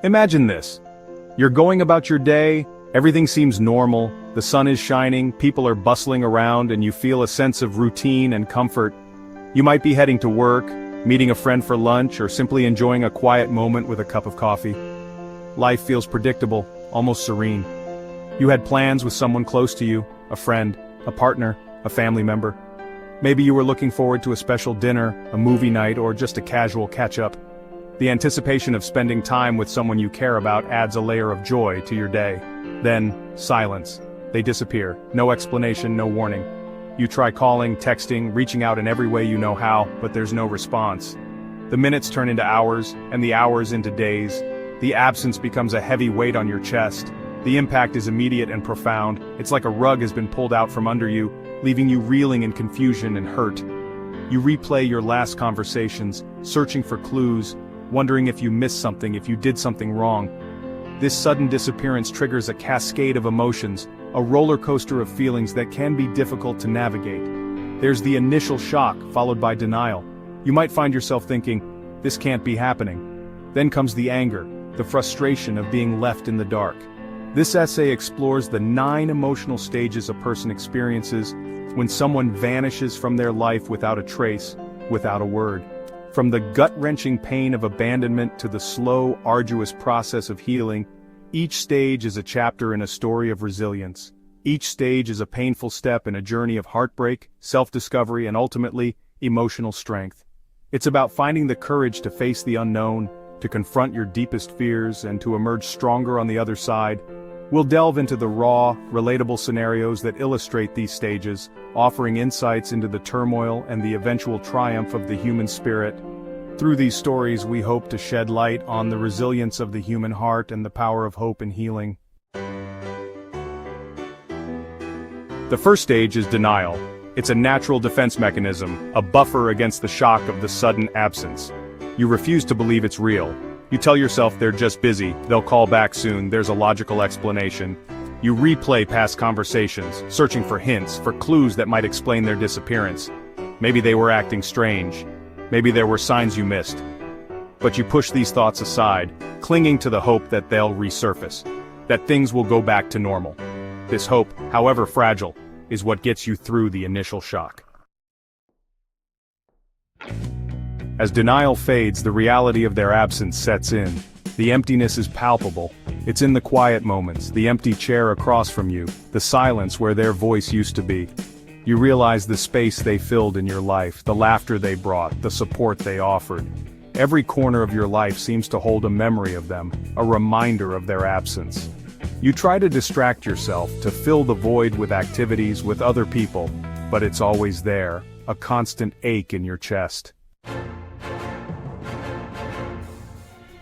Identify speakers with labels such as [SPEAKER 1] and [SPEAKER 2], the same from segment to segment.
[SPEAKER 1] Imagine this. You're going about your day, everything seems normal, the sun is shining, people are bustling around, and you feel a sense of routine and comfort. You might be heading to work, meeting a friend for lunch, or simply enjoying a quiet moment with a cup of coffee. Life feels predictable, almost serene. You had plans with someone close to you, a friend, a partner, a family member. Maybe you were looking forward to a special dinner, a movie night, or just a casual catch-up. The anticipation of spending time with someone you care about adds a layer of joy to your day. Then, silence. They disappear. No explanation, no warning. You try calling, texting, reaching out in every way you know how, but there's no response. The minutes turn into hours, and the hours into days. The absence becomes a heavy weight on your chest. The impact is immediate and profound. It's like a rug has been pulled out from under you, leaving you reeling in confusion and hurt. You replay your last conversations, searching for clues, wondering if you missed something, if you did something wrong. This sudden disappearance triggers a cascade of emotions, a roller coaster of feelings that can be difficult to navigate. There's the initial shock, followed by denial. You might find yourself thinking, this can't be happening. Then comes the anger, the frustration of being left in the dark. This essay explores the 9 emotional stages a person experiences when someone vanishes from their life without a trace, without a word. From the gut-wrenching pain of abandonment to the slow, arduous process of healing, each stage is a chapter in a story of resilience. Each stage is a painful step in a journey of heartbreak, self-discovery, and ultimately, emotional strength. It's about finding the courage to face the unknown, to confront your deepest fears, and to emerge stronger on the other side. We'll delve into the raw, relatable scenarios that illustrate these stages, offering insights into the turmoil and the eventual triumph of the human spirit. Through these stories, we hope to shed light on the resilience of the human heart and the power of hope and healing. The first stage is denial. It's a natural defense mechanism, a buffer against the shock of the sudden absence. You refuse to believe it's real. You tell yourself they're just busy, they'll call back soon, there's a logical explanation. You replay past conversations, searching for hints, for clues that might explain their disappearance. Maybe they were acting strange. Maybe there were signs you missed. But you push these thoughts aside, clinging to the hope that they'll resurface, that things will go back to normal. This hope, however fragile, is what gets you through the initial shock. As denial fades, the reality of their absence sets in. The emptiness is palpable. It's in the quiet moments, the empty chair across from you, the silence where their voice used to be. You realize the space they filled in your life, the laughter they brought, the support they offered. Every corner of your life seems to hold a memory of them, a reminder of their absence. You try to distract yourself, to fill the void with activities, with other people, but it's always there, a constant ache in your chest.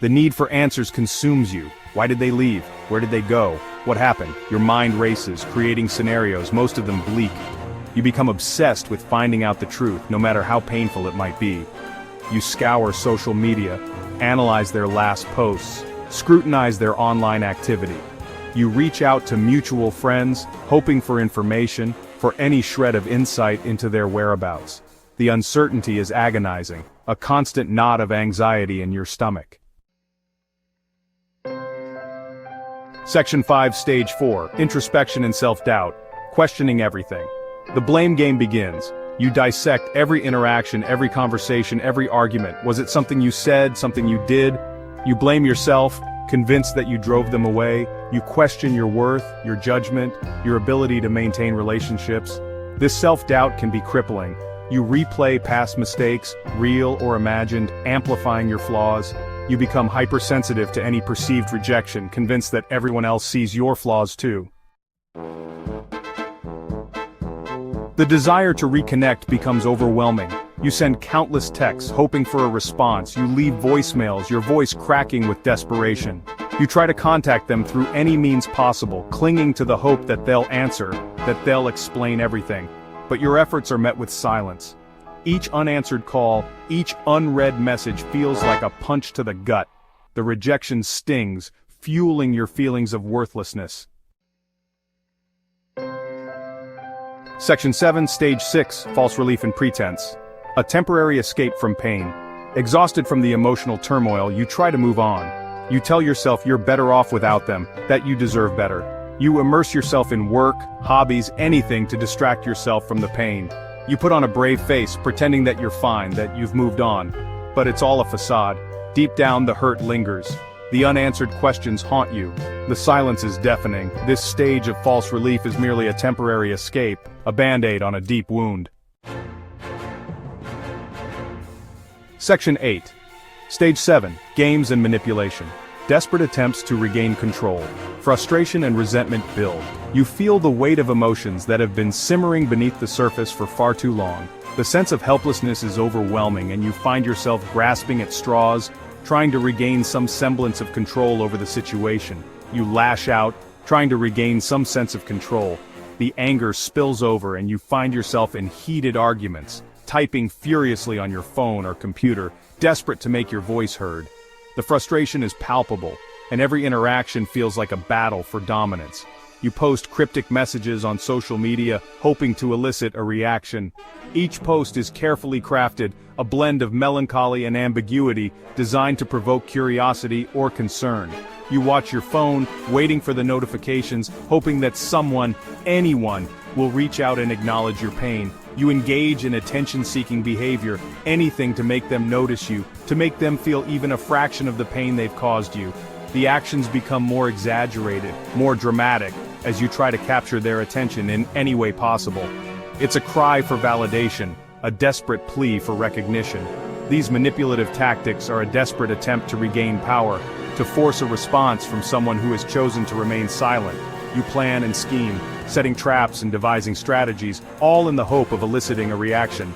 [SPEAKER 1] The need for answers consumes you. Why did they leave? Where did they go? What happened? Your mind races, creating scenarios, most of them bleak. You become obsessed with finding out the truth, no matter how painful it might be. You scour social media, analyze their last posts, scrutinize their online activity. You reach out to mutual friends, hoping for information, for any shred of insight into their whereabouts. The uncertainty is agonizing, a constant knot of anxiety in your stomach. Section 5, Stage 4, Introspection and Self-Doubt, Questioning Everything. The blame game begins. You dissect every interaction, every conversation, every argument. Was it something you said, something you did? You blame yourself, convinced that you drove them away. You question your worth, your judgment, your ability to maintain relationships. This self-doubt can be crippling. You replay past mistakes, real or imagined, amplifying your flaws. You become hypersensitive to any perceived rejection, convinced that everyone else sees your flaws too. The desire to reconnect becomes overwhelming. You send countless texts, hoping for a response. You leave voicemails, your voice cracking with desperation. You try to contact them through any means possible, clinging to the hope that they'll answer, that they'll explain everything. But your efforts are met with silence. Each unanswered call, each unread message feels like a punch to the gut. The rejection stings, fueling your feelings of worthlessness. Section 7, Stage 6, False Relief and Pretense. A temporary escape from pain. Exhausted from the emotional turmoil, you try to move on. You tell yourself you're better off without them, that you deserve better. You immerse yourself in work, hobbies, anything to distract yourself from the pain. You put on a brave face, pretending that you're fine, that you've moved on. But it's all a facade. Deep down, the hurt lingers. The unanswered questions haunt you. The silence is deafening. This stage of false relief is merely a temporary escape, a band-aid on a deep wound. Section 8. Stage 7. Games and manipulation. Desperate attempts to regain control. Frustration and resentment build. You feel the weight of emotions that have been simmering beneath the surface for far too long. The sense of helplessness is overwhelming and you find yourself grasping at straws, trying to regain some semblance of control over the situation. You lash out, trying to regain some sense of control. The anger spills over and you find yourself in heated arguments, typing furiously on your phone or computer, desperate to make your voice heard. The frustration is palpable, and every interaction feels like a battle for dominance. You post cryptic messages on social media, hoping to elicit a reaction. Each post is carefully crafted, a blend of melancholy and ambiguity, designed to provoke curiosity or concern. You watch your phone, waiting for the notifications, hoping that someone, anyone, will reach out and acknowledge your pain. You engage in attention-seeking behavior, anything to make them notice you, to make them feel even a fraction of the pain they've caused you. The actions become more exaggerated, more dramatic, as you try to capture their attention in any way possible. It's a cry for validation, a desperate plea for recognition. These manipulative tactics are a desperate attempt to regain power, to force a response from someone who has chosen to remain silent. You plan and scheme, setting traps and devising strategies, all in the hope of eliciting a reaction.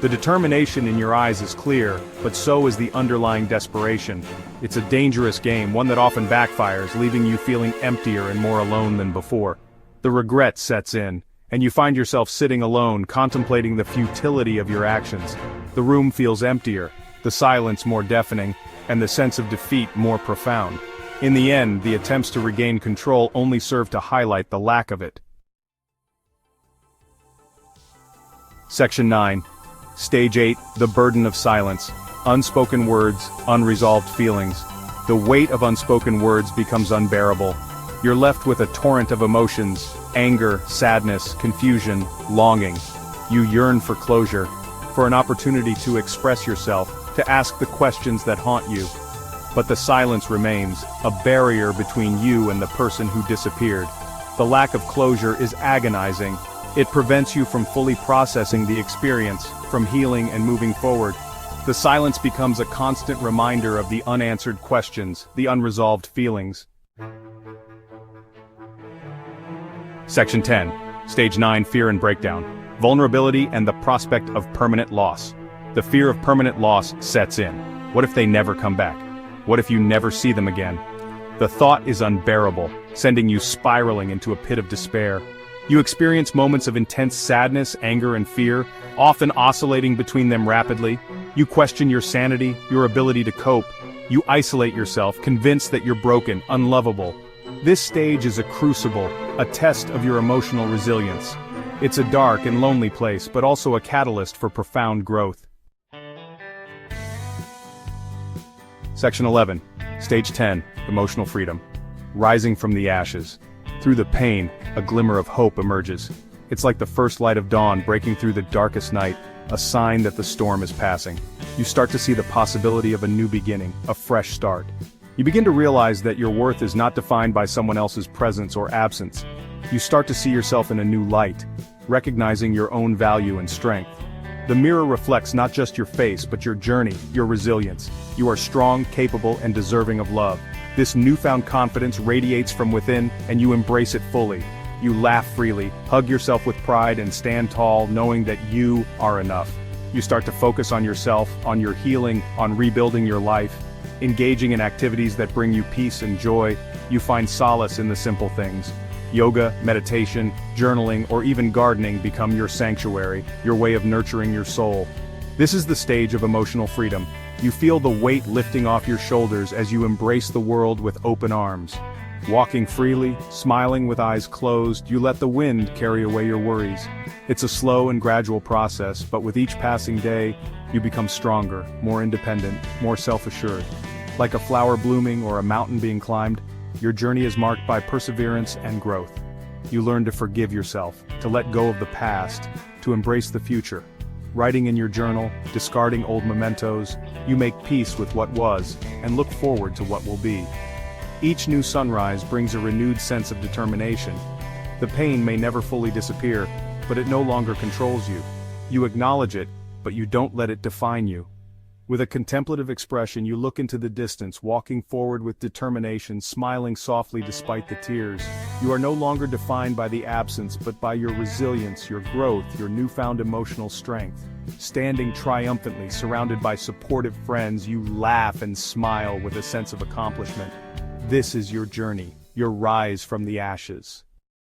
[SPEAKER 1] The determination in your eyes is clear, but so is the underlying desperation. It's a dangerous game, one that often backfires, leaving you feeling emptier and more alone than before. The regret sets in, and you find yourself sitting alone, contemplating the futility of your actions. The room feels emptier, the silence more deafening, and the sense of defeat more profound. In the end, the attempts to regain control only serve to highlight the lack of it. Section 9. Stage 8. The burden of silence. Unspoken words, unresolved feelings. The weight of unspoken words becomes unbearable. You're left with a torrent of emotions: anger, sadness, confusion, longing. You yearn for closure, for an opportunity to express yourself, to ask the questions that haunt you. But the silence remains, a barrier between you and the person who disappeared. The lack of closure is agonizing. It prevents you from fully processing the experience, from healing and moving forward. The silence becomes a constant reminder of the unanswered questions, the unresolved feelings. Section 10. Stage 9. Fear and breakdown. Vulnerability and the prospect of permanent loss. The fear of permanent loss sets in. What if they never come back? What if you never see them again? The thought is unbearable, sending you spiraling into a pit of despair. You experience moments of intense sadness, anger, and fear, often oscillating between them rapidly. You question your sanity, your ability to cope. You isolate yourself, convinced that you're broken, unlovable. This stage is a crucible, a test of your emotional resilience. It's a dark and lonely place, but also a catalyst for profound growth. Section 11. Stage 10. Emotional freedom. Rising from the ashes. Through the pain, a glimmer of hope emerges. It's like the first light of dawn breaking through the darkest night, a sign that the storm is passing. You start to see the possibility of a new beginning, a fresh start. You begin to realize that your worth is not defined by someone else's presence or absence. You start to see yourself in a new light, recognizing your own value and strength. The mirror reflects not just your face, but your journey, your resilience. You are strong, capable, and deserving of love. This newfound confidence radiates from within, and you embrace it fully. You laugh freely, hug yourself with pride, and stand tall, knowing that you are enough. You start to focus on yourself, on your healing, on rebuilding your life. Engaging in activities that bring you peace and joy, you find solace in the simple things. Yoga, meditation, journaling, or even gardening become your sanctuary, your way of nurturing your soul. This is the stage of emotional freedom. You feel the weight lifting off your shoulders as you embrace the world with open arms. Walking freely, smiling with eyes closed, you let the wind carry away your worries. It's a slow and gradual process, but with each passing day, you become stronger, more independent, more self-assured. Like a flower blooming or a mountain being climbed, your journey is marked by perseverance and growth. You learn to forgive yourself, to let go of the past, to embrace the future. Writing in your journal, discarding old mementos, you make peace with what was, and look forward to what will be. Each new sunrise brings a renewed sense of determination. The pain may never fully disappear, but it no longer controls you. You acknowledge it, but you don't let it define you. With a contemplative expression, you look into the distance, walking forward with determination, smiling softly despite the tears. You are no longer defined by the absence, but by your resilience, your growth, your newfound emotional strength. Standing triumphantly, surrounded by supportive friends, you laugh and smile with a sense of accomplishment. This is your journey, your rise from the ashes.